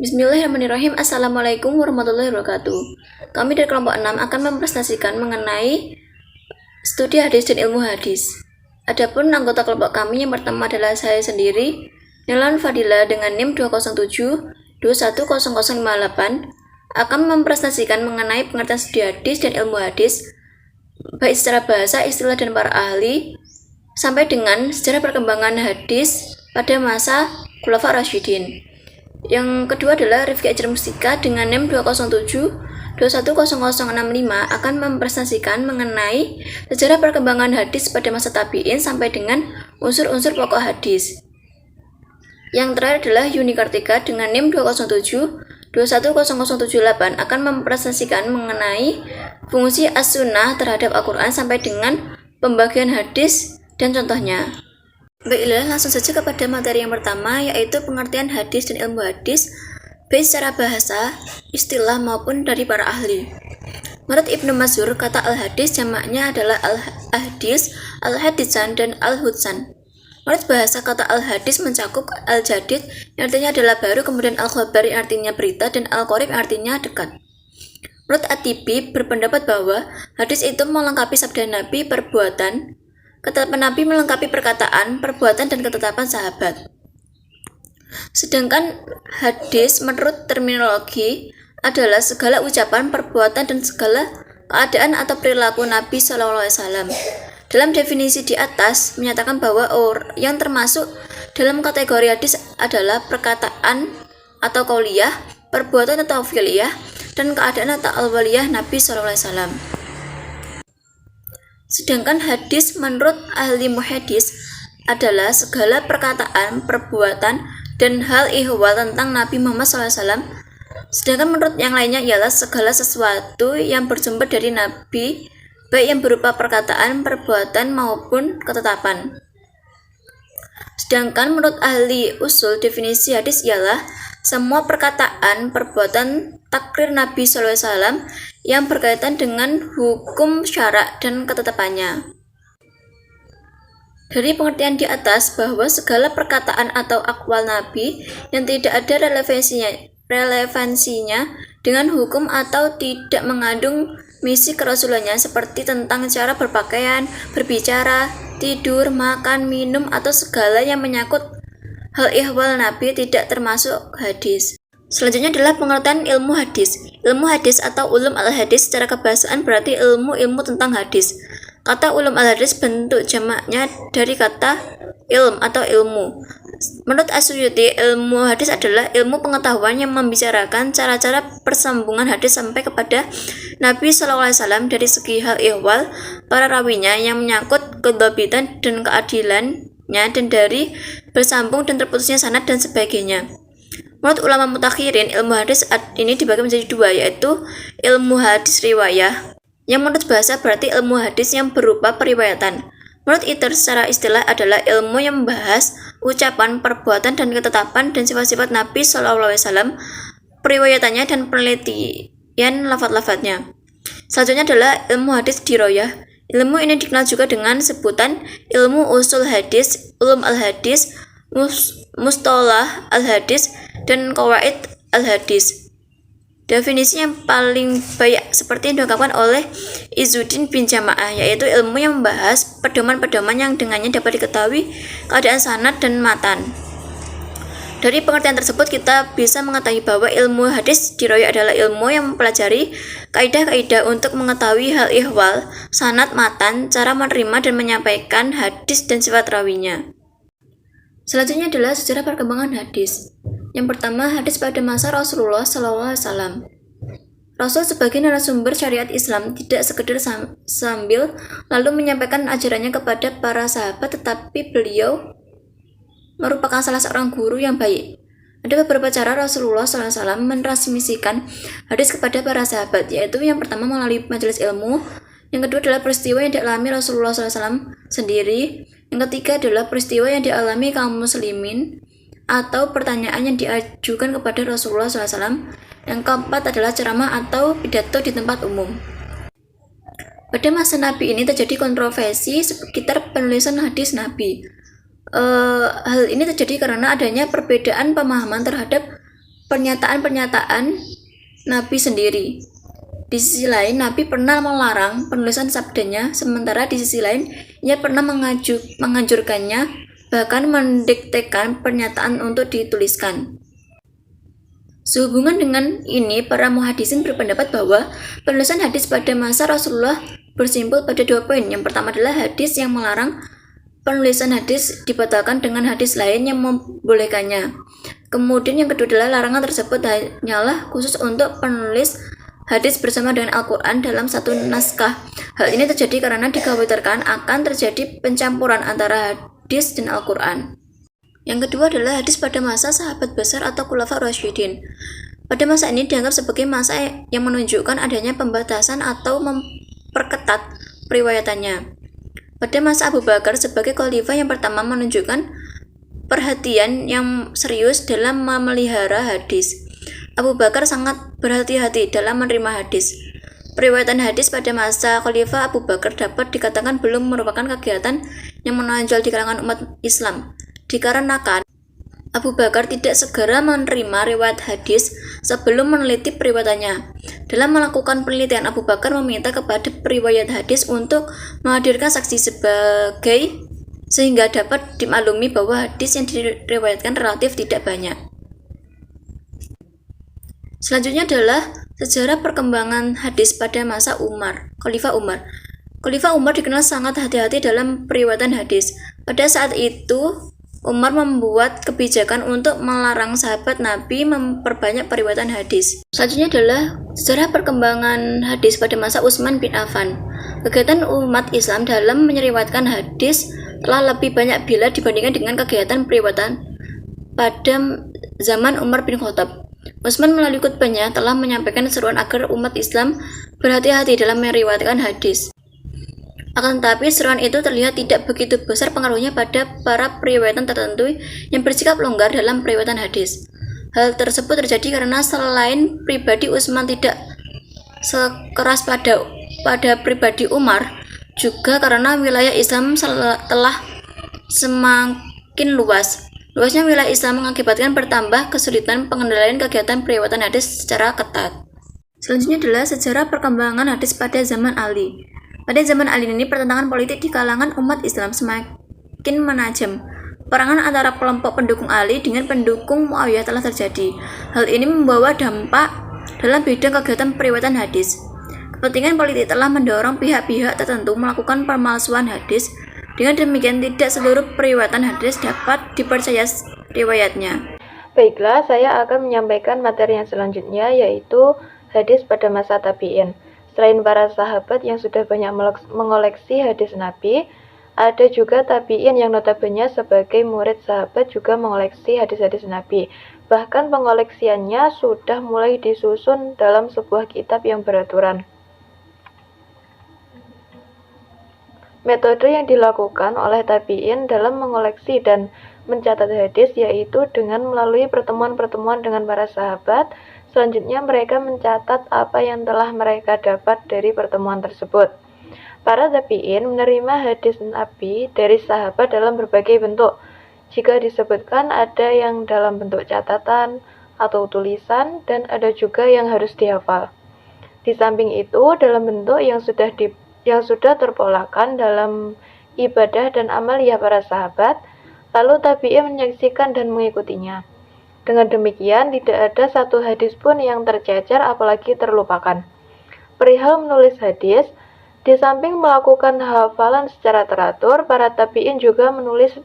Bismillahirrahmanirrahim. Assalamualaikum warahmatullahi wabarakatuh. Kami dari kelompok 6 akan mempresentasikan mengenai studi hadis dan ilmu hadis. Adapun anggota kelompok kami yang pertama adalah saya sendiri, Nilan Fadila dengan NIM 207210058 akan mempresentasikan mengenai pengertian studi hadis dan ilmu hadis baik secara bahasa, istilah, dan para ahli sampai dengan sejarah perkembangan hadis pada masa Khulafa Rasyidin. Yang kedua adalah Rifki Ajar Mustika dengan NIM 207210065 akan mempresentasikan mengenai sejarah perkembangan hadis pada masa tabi'in sampai dengan unsur-unsur pokok hadis. Yang terakhir adalah Yuni Kartika dengan NIM 207210078 akan mempresentasikan mengenai fungsi as-sunnah terhadap Al-Quran sampai dengan pembagian hadis dan contohnya. Baiklah, langsung saja kepada materi yang pertama, yaitu pengertian hadis dan ilmu hadis baik secara bahasa, istilah maupun dari para ahli. Menurut Ibnu Mazur, kata al-hadis jamaknya adalah al-hadis, al-hadisan, dan al-hudsan. Menurut bahasa, kata al-hadis mencakup al-jadid yang artinya adalah baru, kemudian al-khobar yang artinya berita, dan al-qorib yang artinya dekat. Menurut At-Tibi berpendapat bahwa hadis itu melengkapi sabda Nabi, perbuatan, ketetapan Nabi melengkapi perkataan, perbuatan, dan ketetapan sahabat. Sedangkan hadis menurut terminologi adalah segala ucapan, perbuatan, dan segala keadaan atau perilaku Nabi SAW. Dalam definisi di atas menyatakan bahwa yang termasuk dalam kategori hadis adalah perkataan atau qauliyah, perbuatan atau fi'liyah, dan keadaan atau al-waliyah Nabi SAW. Sedangkan hadis menurut ahli muhadis adalah segala perkataan, perbuatan, dan hal ihwal tentang Nabi Muhammad SAW. Sedangkan menurut yang lainnya ialah segala sesuatu yang bersumber dari Nabi, baik yang berupa perkataan, perbuatan, maupun ketetapan. Sedangkan menurut ahli usul, definisi hadis ialah semua perkataan, perbuatan, takrir Nabi SAW yang berkaitan dengan hukum syarak dan ketetapannya. Dari pengertian di atas bahwa segala perkataan atau akwal Nabi yang tidak ada relevansinya dengan hukum atau tidak mengandung misi kerasulannya seperti tentang cara berpakaian, berbicara, tidur, makan, minum, atau segala yang menyangkut hal ihwal Nabi tidak termasuk hadis. Selanjutnya adalah pengertian ilmu hadis. Ilmu hadis atau ulum al-hadis secara kebahasaan berarti ilmu-ilmu tentang hadis. Kata ulum al-hadis bentuk jamaknya dari kata ilm atau ilmu. Menurut As-Suyuti, ilmu hadis adalah ilmu pengetahuan yang membicarakan cara-cara persambungan hadis sampai kepada Nabi SAW dari segi hal ihwal para rawinya yang menyangkut kedhabitan dan keadilannya, dan dari bersambung dan terputusnya sanad dan sebagainya. Menurut ulama mutakhirin, ilmu hadis ini dibagi menjadi dua, yaitu ilmu hadis riwayah, yang menurut bahasa berarti ilmu hadis yang berupa periwayatan. Menurut ITER secara istilah adalah ilmu yang membahas ucapan, perbuatan, dan ketetapan dan sifat-sifat Nabi SAW, periwayatannya, dan penelitian lafaz-lafaznya. Selanjutnya adalah ilmu hadis diroyah. Ilmu ini dikenal juga dengan sebutan ilmu usul hadis, ulum al-hadis, mustalah al-hadis, dan qawaid al-hadis. Definisi yang paling baik seperti yang diungkapkan oleh Izzuddin bin Jamaah, yaitu ilmu yang membahas pedoman-pedoman yang dengannya dapat diketahui keadaan sanad dan matan. Dari pengertian tersebut kita bisa mengetahui bahwa ilmu hadis diroyah adalah ilmu yang mempelajari kaidah-kaidah untuk mengetahui hal ihwal, sanad, matan, cara menerima dan menyampaikan hadis dan sifat rawinya. Selanjutnya adalah sejarah perkembangan hadis. Yang pertama, hadis pada masa Rasulullah SAW. Rasul sebagai narasumber syariat Islam tidak sekedar sambil lalu menyampaikan ajarannya kepada para sahabat, tetapi beliau merupakan salah seorang guru yang baik. Ada beberapa cara Rasulullah SAW mentransmisikan hadis kepada para sahabat, yaitu yang pertama melalui majelis ilmu, yang kedua adalah peristiwa yang dialami Rasulullah SAW sendiri, yang ketiga adalah peristiwa yang dialami kaum muslimin atau pertanyaan yang diajukan kepada Rasulullah SAW, yang keempat adalah ceramah atau pidato di tempat umum. Pada masa Nabi ini terjadi kontroversi sekitar penulisan hadis Nabi. Hal ini terjadi karena adanya perbedaan pemahaman terhadap pernyataan-pernyataan Nabi sendiri. Di sisi lain, Nabi pernah melarang penulisan sabdanya, sementara di sisi lain, ia pernah menganjurkannya, bahkan mendiktekan pernyataan untuk dituliskan. Sehubungan dengan ini, para muhaddisin berpendapat bahwa penulisan hadis pada masa Rasulullah bersimpul pada 2 poin. Yang pertama adalah hadis yang melarang penulisan hadis dibatalkan dengan hadis lain yang membolehkannya. Kemudian yang kedua adalah larangan tersebut hanyalah khusus untuk penulis hadis bersama dengan Al-Quran dalam satu naskah. Hal ini terjadi karena dikhawatirkan akan terjadi pencampuran antara hadis dan Al-Quran. Yang kedua adalah hadis pada masa sahabat besar atau Khulafa Rasyidin. Pada masa ini dianggap sebagai masa yang menunjukkan adanya pembatasan atau memperketat periwayatannya. Pada masa Abu Bakar sebagai khalifah yang pertama menunjukkan perhatian yang serius dalam memelihara hadis. Abu Bakar sangat berhati-hati dalam menerima hadis. Periwayatan hadis pada masa Khalifah Abu Bakar dapat dikatakan belum merupakan kegiatan yang menonjol di kalangan umat Islam, dikarenakan Abu Bakar tidak segera menerima riwayat hadis sebelum meneliti periwayatannya. Dalam melakukan penelitian, Abu Bakar meminta kepada periwayat hadis untuk menghadirkan saksi sehingga dapat dimaklumi bahwa hadis yang diriwayatkan relatif tidak banyak. Selanjutnya adalah sejarah perkembangan hadis pada masa Khalifah Umar. Khalifah Umar dikenal sangat hati-hati dalam periwayatan hadis. Pada saat itu, Umar membuat kebijakan untuk melarang sahabat Nabi memperbanyak periwayatan hadis. Selanjutnya adalah sejarah perkembangan hadis pada masa Utsman bin Affan. Kegiatan umat Islam dalam menyeriwayatkan hadis telah lebih banyak bila dibandingkan dengan kegiatan periwayatan pada zaman Umar bin Khattab. Utsman melalui khutbahnya telah menyampaikan seruan agar umat Islam berhati-hati dalam meriwayatkan hadis. Akan tetapi seruan itu terlihat tidak begitu besar pengaruhnya pada para periwayatan tertentu yang bersikap longgar dalam periwayatan hadis. Hal tersebut terjadi karena selain pribadi Utsman tidak sekeras pada pribadi Umar, juga karena wilayah Islam telah semakin luas. Luasnya wilayah Islam mengakibatkan bertambah kesulitan pengendalian kegiatan periwayatan hadis secara ketat. Selanjutnya adalah sejarah perkembangan hadis pada zaman Ali. Pada zaman Ali ini, pertentangan politik di kalangan umat Islam semakin menajam. Perangan antara kelompok pendukung Ali dengan pendukung Muawiyah telah terjadi. Hal ini membawa dampak dalam bidang kegiatan periwayatan hadis. Kepentingan politik telah mendorong pihak-pihak tertentu melakukan pemalsuan hadis. Dengan demikian, tidak seluruh periwayatan hadis dapat dipercaya riwayatnya. Baiklah, saya akan menyampaikan materi yang selanjutnya, yaitu hadis pada masa tabi'in. Selain para sahabat yang sudah banyak mengoleksi hadis Nabi, ada juga tabi'in yang notabene sebagai murid sahabat juga mengoleksi hadis-hadis Nabi. Bahkan pengoleksiannya sudah mulai disusun dalam sebuah kitab yang beraturan. Metode yang dilakukan oleh tabi'in dalam mengoleksi dan mencatat hadis yaitu dengan melalui pertemuan-pertemuan dengan para sahabat. Selanjutnya mereka mencatat apa yang telah mereka dapat dari pertemuan tersebut. Para tabi'in menerima hadis Nabi dari sahabat dalam berbagai bentuk. Jika disebutkan ada yang dalam bentuk catatan atau tulisan dan ada juga yang harus dihafal. Di samping itu, dalam bentuk yang sudah terpolakan dalam ibadah dan amaliyah para sahabat, lalu tabi'in menyaksikan dan mengikutinya. Dengan demikian, tidak ada satu hadis pun yang tercecer apalagi terlupakan. Perihal menulis hadis, di samping melakukan hafalan secara teratur, para tabi'in juga menulis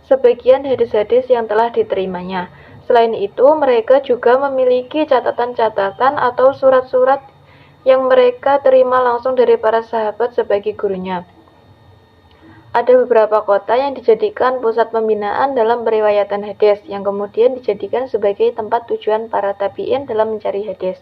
sebagian hadis-hadis yang telah diterimanya. Selain itu, mereka juga memiliki catatan-catatan atau surat-surat yang mereka terima langsung dari para sahabat sebagai gurunya. Ada beberapa kota yang dijadikan pusat pembinaan dalam periwayatan hadis, yang kemudian dijadikan sebagai tempat tujuan para tabi'in dalam mencari hadis.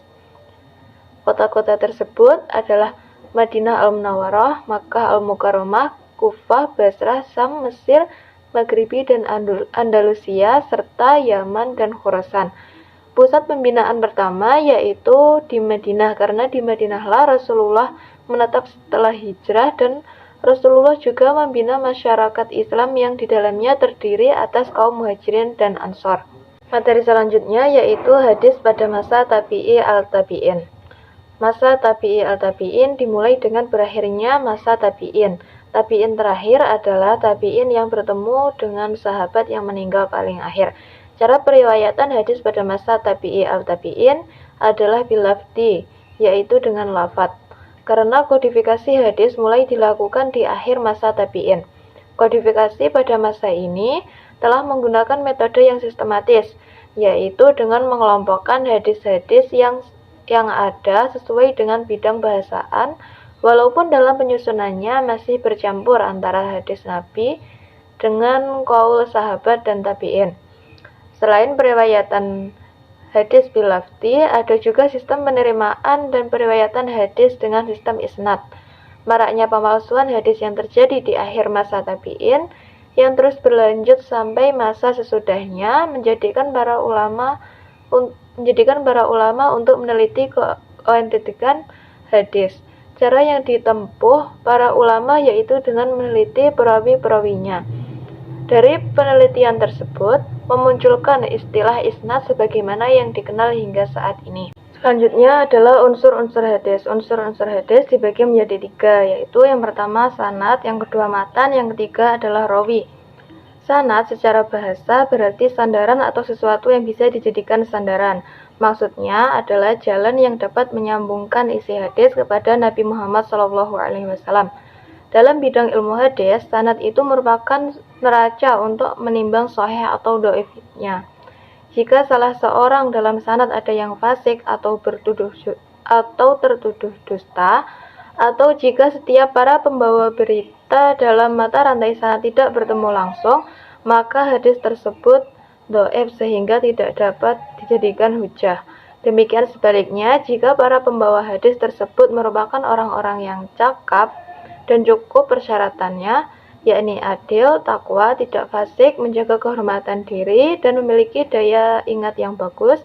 Kota-kota tersebut adalah Madinah Al-Munawwarah, Makkah Al-Mukarramah, Kufah, Basrah, Sam, Mesir, Maghribi, dan Andalusia, serta Yaman dan Khurasan. Pusat pembinaan pertama yaitu di Madinah, karena di Madinahlah Rasulullah menetap setelah hijrah dan Rasulullah juga membina masyarakat Islam yang di dalamnya terdiri atas kaum Muhajirin dan Ansor. Materi selanjutnya yaitu hadis pada masa tabi'i al-tabi'in. Masa tabi'i al-tabi'in dimulai dengan berakhirnya masa tabi'in. Tabi'in terakhir adalah tabi'in yang bertemu dengan sahabat yang meninggal paling akhir. Cara periwayatan hadis pada masa tabi'i al-tabi'in adalah bilafdi, yaitu dengan lafadz. Karena kodifikasi hadis mulai dilakukan di akhir masa tabi'in. Kodifikasi pada masa ini telah menggunakan metode yang sistematis, yaitu dengan mengelompokkan hadis-hadis yang ada sesuai dengan bidang bahasaan, walaupun dalam penyusunannya masih bercampur antara hadis Nabi dengan qaul sahabat dan tabi'in. Selain periwayatan hadis bilafdi, ada juga sistem penerimaan dan periwayatan hadis dengan sistem isnad. Maraknya pemalsuan hadis yang terjadi di akhir masa tabi'in yang terus berlanjut sampai masa sesudahnya menjadikan para ulama untuk meneliti keautentikan hadis. Cara yang ditempuh para ulama yaitu dengan meneliti perawi-perawinya. Dari penelitian tersebut memunculkan istilah isnad sebagaimana yang dikenal hingga saat ini. Selanjutnya adalah unsur-unsur hadis. Unsur-unsur hadis dibagi menjadi 3, yaitu yang pertama sanad, yang kedua matan, yang ketiga adalah rawi. Sanad secara bahasa berarti sandaran atau sesuatu yang bisa dijadikan sandaran. Maksudnya adalah jalan yang dapat menyambungkan isi hadis kepada Nabi Muhammad SAW. Dalam bidang ilmu hadis, sanad itu merupakan neraca untuk menimbang sahih atau dhaifnya. Jika salah seorang dalam sanad ada yang fasik atau tertuduh dusta, atau jika setiap para pembawa berita dalam mata rantai sanad tidak bertemu langsung, maka hadis tersebut dhaif sehingga tidak dapat dijadikan hujjah. Demikian sebaliknya, jika para pembawa hadis tersebut merupakan orang-orang yang cakap dan cukup persyaratannya, yakni adil, takwa, tidak fasik, menjaga kehormatan diri, dan memiliki daya ingat yang bagus,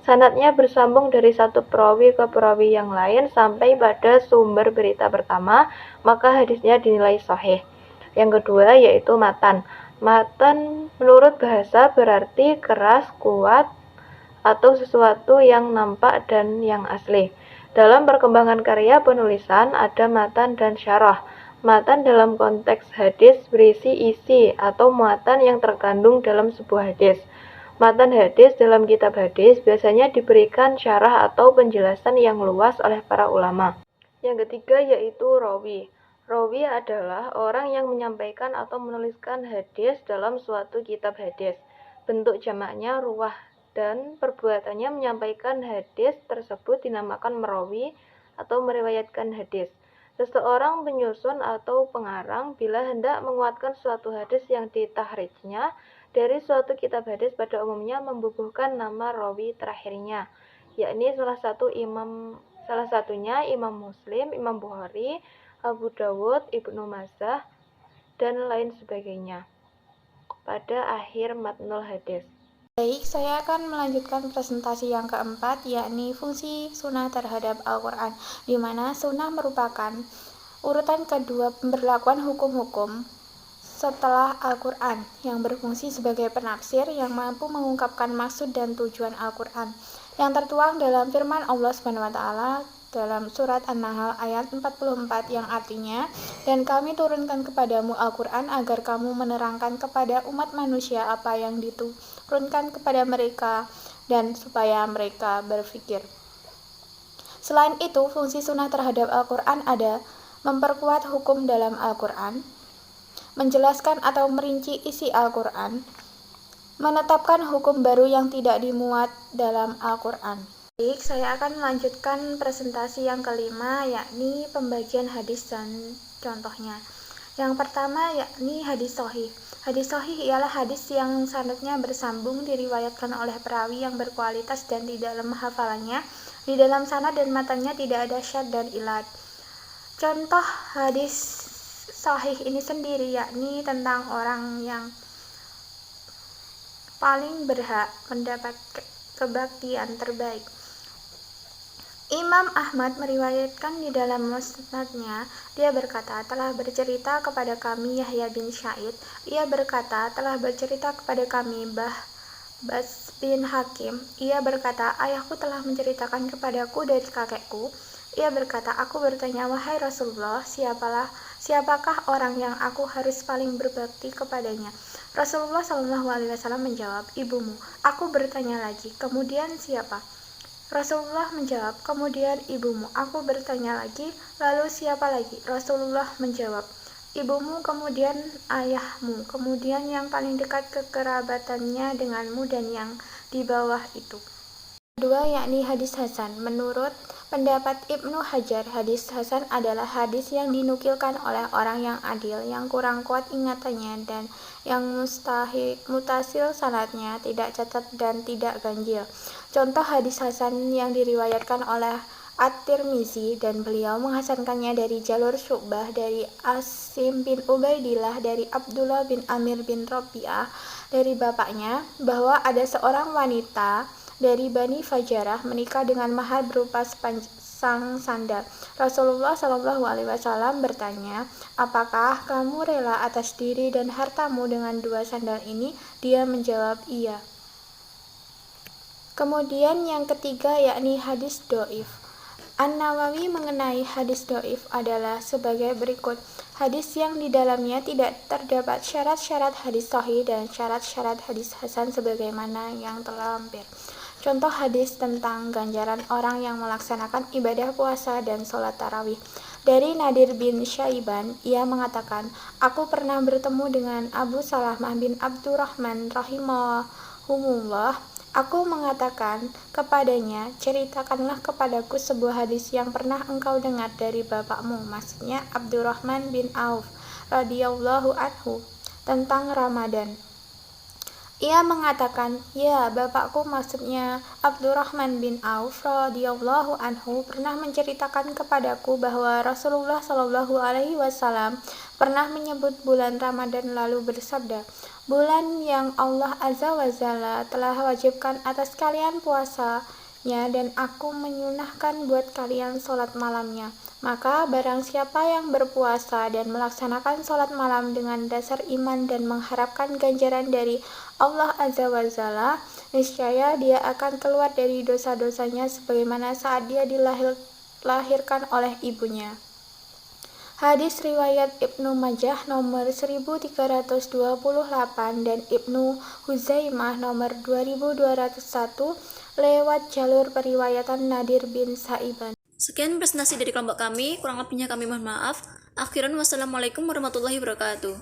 sanadnya bersambung dari satu perawi ke perawi yang lain sampai pada sumber berita pertama, maka hadisnya dinilai sahih. Yang kedua yaitu matan. Matan menurut bahasa berarti keras, kuat, atau sesuatu yang nampak dan yang asli. Dalam perkembangan karya penulisan ada matan dan syarah. Matan dalam konteks hadis berisi isi atau muatan yang terkandung dalam sebuah hadis. Matan hadis dalam kitab hadis biasanya diberikan syarah atau penjelasan yang luas oleh para ulama. Yang ketiga yaitu rawi. Rawi adalah orang yang menyampaikan atau menuliskan hadis dalam suatu kitab hadis. Bentuk jamaknya ruwah dan perbuatannya menyampaikan hadis tersebut dinamakan merawi atau meriwayatkan hadis. Seseorang penyusun atau pengarang bila hendak menguatkan suatu hadis yang ditahrijnya dari suatu kitab hadis pada umumnya membubuhkan nama rawi terakhirnya, yakni salah satunya Imam Muslim, Imam Bukhari, Abu Dawud, Ibnu Majah, dan lain sebagainya pada akhir matnul hadis. Baik, saya akan melanjutkan presentasi yang keempat, yakni fungsi sunnah terhadap Al-Quran, di mana sunnah merupakan urutan kedua pemberlakuan hukum-hukum setelah Al-Quran, yang berfungsi sebagai penafsir yang mampu mengungkapkan maksud dan tujuan Al-Quran, yang tertuang dalam firman Allah SWT dalam surat An-Nahl ayat 44 yang artinya, dan kami turunkan kepadamu Al-Quran agar kamu menerangkan kepada umat manusia apa yang diturunkan kepada mereka dan supaya mereka berpikir. Selain itu, fungsi sunnah terhadap Al-Quran ada memperkuat hukum dalam Al-Quran, menjelaskan atau merinci isi Al-Quran, menetapkan hukum baru yang tidak dimuat dalam Al-Quran. Baik, saya akan melanjutkan presentasi yang kelima, yakni pembagian hadis dan contohnya. Yang pertama yakni hadis sahih. Hadis sahih ialah hadis yang sanadnya bersambung, diriwayatkan oleh perawi yang berkualitas dan tidak lemah hafalannya. Di dalam sanad dan matanya tidak ada syadz dan ilat. Contoh hadis sahih ini sendiri yakni tentang orang yang paling berhak mendapat kebaktian terbaik. Imam Ahmad meriwayatkan di dalam musnadnya, dia berkata, telah bercerita kepada kami Yahya bin Sa'id, ia berkata, telah bercerita kepada kami Bas bin Hakim, ia berkata, ayahku telah menceritakan kepadaku dari kakekku. Ia berkata, aku bertanya, wahai Rasulullah, siapakah orang yang aku harus paling berbakti kepadanya? Rasulullah SAW menjawab, ibumu. Aku bertanya lagi, kemudian siapa? Rasulullah menjawab, kemudian ibumu. Aku bertanya lagi, lalu siapa lagi? Rasulullah menjawab, ibumu, kemudian ayahmu, kemudian yang paling dekat kekerabatannya denganmu dan yang di bawah itu. Kedua, yakni hadis Hasan. Menurut pendapat Ibnu Hajar, hadis Hasan adalah hadis yang dinukilkan oleh orang yang adil, yang kurang kuat ingatannya, dan yang mutasil sanadnya, tidak cacat dan tidak ganjil. Contoh hadis Hasan yang diriwayatkan oleh At-Tirmizi dan beliau menghasankannya dari jalur Syu'bah dari Asim bin Ubaidillah dari Abdullah bin Amir bin Rabi'ah dari bapaknya bahwa ada seorang wanita dari Bani Fajarah menikah dengan mahar berupa sepasang sandal. Rasulullah SAW bertanya, apakah kamu rela atas diri dan hartamu dengan dua sandal ini? Dia menjawab iya. Kemudian yang ketiga yakni hadis do'if. An-Nawawi mengenai hadis do'if adalah sebagai berikut. Hadis yang di dalamnya tidak terdapat syarat-syarat hadis sahih dan syarat-syarat hadis hasan sebagaimana yang telah lampir. Contoh hadis tentang ganjaran orang yang melaksanakan ibadah puasa dan sholat tarawih. Dari Nadir bin Syaiban, ia mengatakan, aku pernah bertemu dengan Abu Salamah bin Abdurrahman rahimahumullah. Aku mengatakan kepadanya, ceritakanlah kepadaku sebuah hadis yang pernah engkau dengar dari bapakmu, maksudnya Abdurrahman bin Auf radhiyallahu anhu, tentang Ramadan. Ia mengatakan, ya bapakku, maksudnya Abdurrahman bin Auf radhiyallahu anhu pernah menceritakan kepadaku bahwa Rasulullah SAW pernah menyebut bulan Ramadan lalu bersabda, bulan yang Allah Azza wa Jalla telah wajibkan atas kalian puasanya dan aku menyunahkan buat kalian sholat malamnya. Maka barang siapa yang berpuasa dan melaksanakan sholat malam dengan dasar iman dan mengharapkan ganjaran dari Allah Azza wa Jalla, niscaya dia akan keluar dari dosa-dosanya sebagaimana saat dia dilahirkan oleh ibunya. Hadis riwayat Ibnu Majah nomor 1328 dan Ibnu Huzaimah nomor 2201 lewat jalur periwayatan Nadir bin Syaiban. Sekian presentasi dari kelompok kami, kurang lebihnya kami mohon maaf. Akhiran wassalamualaikum warahmatullahi wabarakatuh.